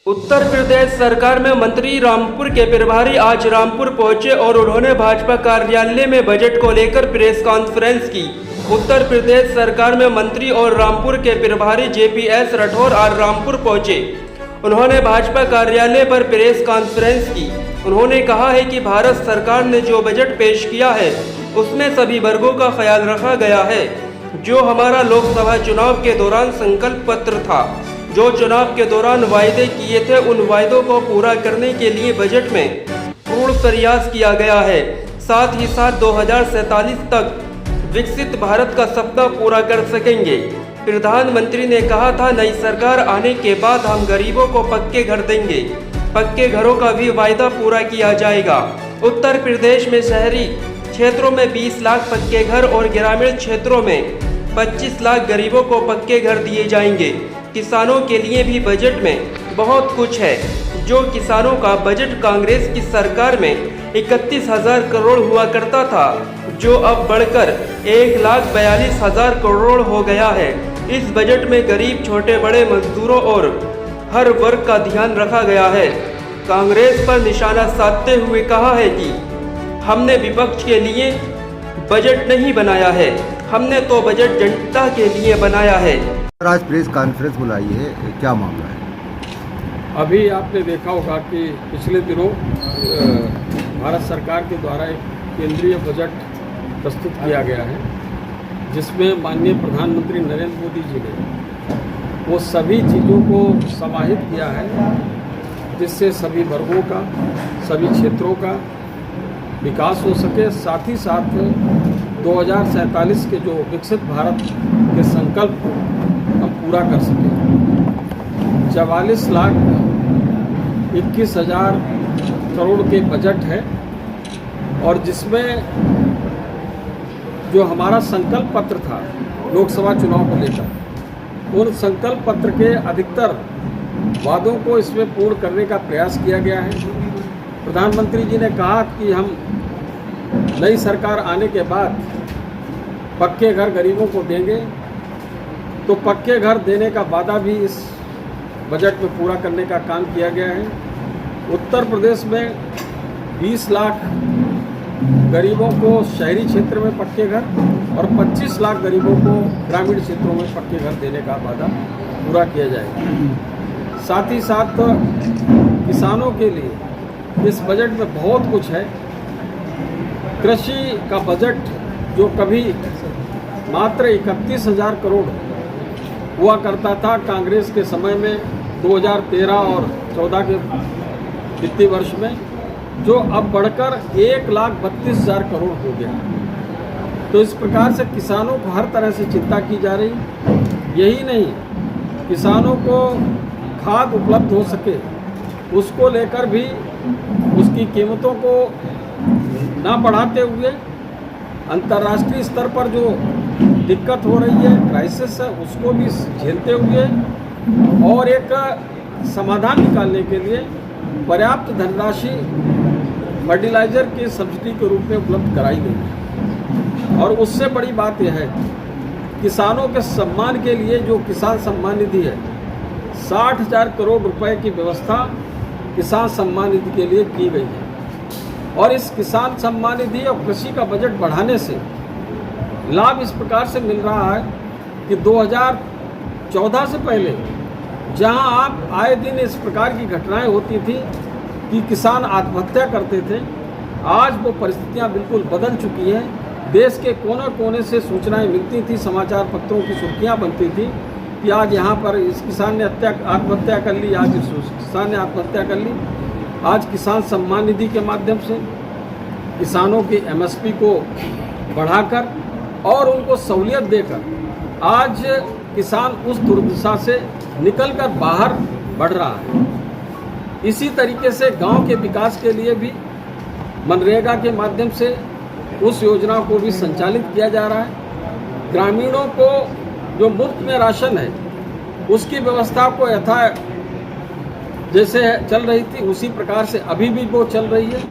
उत्तर प्रदेश सरकार में मंत्री रामपुर के प्रभारी आज रामपुर पहुंचे और उन्होंने भाजपा कार्यालय में बजट को लेकर प्रेस कॉन्फ्रेंस की। उत्तर प्रदेश सरकार में मंत्री और रामपुर के प्रभारी JPS राठौर आज रामपुर पहुंचे। उन्होंने भाजपा कार्यालय पर प्रेस कॉन्फ्रेंस की। उन्होंने कहा है कि भारत सरकार ने जो बजट पेश किया है उसमें सभी वर्गों का ख्याल रखा गया है। जो हमारा लोकसभा चुनाव के दौरान संकल्प पत्र था, जो चुनाव के दौरान वायदे किए थे, उन वायदों को पूरा करने के लिए बजट में पूर्ण प्रयास किया गया है। साथ ही साथ 2047 तक विकसित भारत का सपना पूरा कर सकेंगे। प्रधानमंत्री ने कहा था, नई सरकार आने के बाद हम गरीबों को पक्के घर देंगे। पक्के घरों का भी वायदा पूरा किया जाएगा। उत्तर प्रदेश में शहरी क्षेत्रों में 20 लाख पक्के घर और ग्रामीण क्षेत्रों में 25 लाख गरीबों को पक्के घर दिए जाएंगे। किसानों के लिए भी बजट में बहुत कुछ है। जो किसानों का बजट कांग्रेस की सरकार में 31,000 करोड़ हुआ करता था, जो अब बढ़कर 1,42,000 करोड़ हो गया है। इस बजट में गरीब, छोटे बड़े मजदूरों और हर वर्ग का ध्यान रखा गया है। कांग्रेस पर निशाना साधते हुए कहा है कि हमने विपक्ष के लिए बजट नहीं बनाया है, हमने तो बजट जनता के लिए बनाया है। आज प्रेस कॉन्फ्रेंस बुलाई है, क्या मामला है? अभी आपने देखा होगा कि पिछले दिनों भारत सरकार के द्वारा एक केंद्रीय बजट प्रस्तुत किया गया है, जिसमें माननीय प्रधानमंत्री नरेंद्र मोदी जी ने वो सभी चीज़ों को समाहित किया है, जिससे सभी वर्गों का, सभी क्षेत्रों का विकास हो सके। साथ ही साथ 2047 के जो विकसित भारत के संकल्प को हम पूरा कर सकें। 44,21,000 करोड़ के बजट है और जिसमें जो हमारा संकल्प पत्र था लोकसभा चुनाव को लेकर, उन संकल्प पत्र के अधिकतर वादों को इसमें पूर्ण करने का प्रयास किया गया है। प्रधानमंत्री जी ने कहा कि हम नई सरकार आने के बाद पक्के घर गरीबों को देंगे, तो पक्के घर देने का वादा भी इस बजट में पूरा करने का काम किया गया है। उत्तर प्रदेश में 20 लाख गरीबों को शहरी क्षेत्र में पक्के घर और 25 लाख गरीबों को ग्रामीण क्षेत्रों में पक्के घर देने का वादा पूरा किया जाएगा। साथ ही साथ किसानों के लिए इस बजट में बहुत कुछ है। कृषि का बजट जो कभी मात्र 31,000 करोड़ हुआ करता था कांग्रेस के समय में 2013 और 14 के वित्तीय वर्ष में, जो अब बढ़कर 1,32,000 करोड़ हो गया। तो इस प्रकार से किसानों को हर तरह से चिंता की जा रही। यही नहीं, किसानों को खाद उपलब्ध हो सके उसको लेकर भी उसकी कीमतों को ना बढ़ाते हुए अंतर्राष्ट्रीय स्तर पर जो दिक्कत हो रही है, क्राइसिस है, उसको भी झेलते हुए और एक समाधान निकालने के लिए पर्याप्त धनराशि फर्टिलाइजर की सब्सिडी के रूप में उपलब्ध कराई गई है। और उससे बड़ी बात यह है, किसानों के सम्मान के लिए जो किसान सम्मान निधि है, 60,000 करोड़ रुपए की व्यवस्था किसान सम्मान निधि के लिए की गई है। और इस किसान सम्मान निधि और कृषि का बजट बढ़ाने से लाभ इस प्रकार से मिल रहा है कि 2014 से पहले जहां आप आए दिन इस प्रकार की घटनाएं होती थी कि किसान आत्महत्या करते थे, आज वो परिस्थितियां बिल्कुल बदल चुकी हैं। देश के कोने कोने से सूचनाएं मिलती थी, समाचार पत्रों की सुर्खियां बनती थी कि आज यहाँ पर इस किसान ने आत्महत्या कर ली, आज इस किसान ने आत्महत्या कर ली। आज किसान सम्मान निधि के माध्यम से किसानों की MSP को बढ़ाकर और उनको सहूलियत देकर आज किसान उस दुर्दशा से निकलकर बाहर बढ़ रहा है। इसी तरीके से गांव के विकास के लिए भी मनरेगा के माध्यम से उस योजना को भी संचालित किया जा रहा है। ग्रामीणों को जो मुफ्त में राशन है उसकी व्यवस्था को यथा जैसे चल रही थी उसी प्रकार से अभी भी वो चल रही है।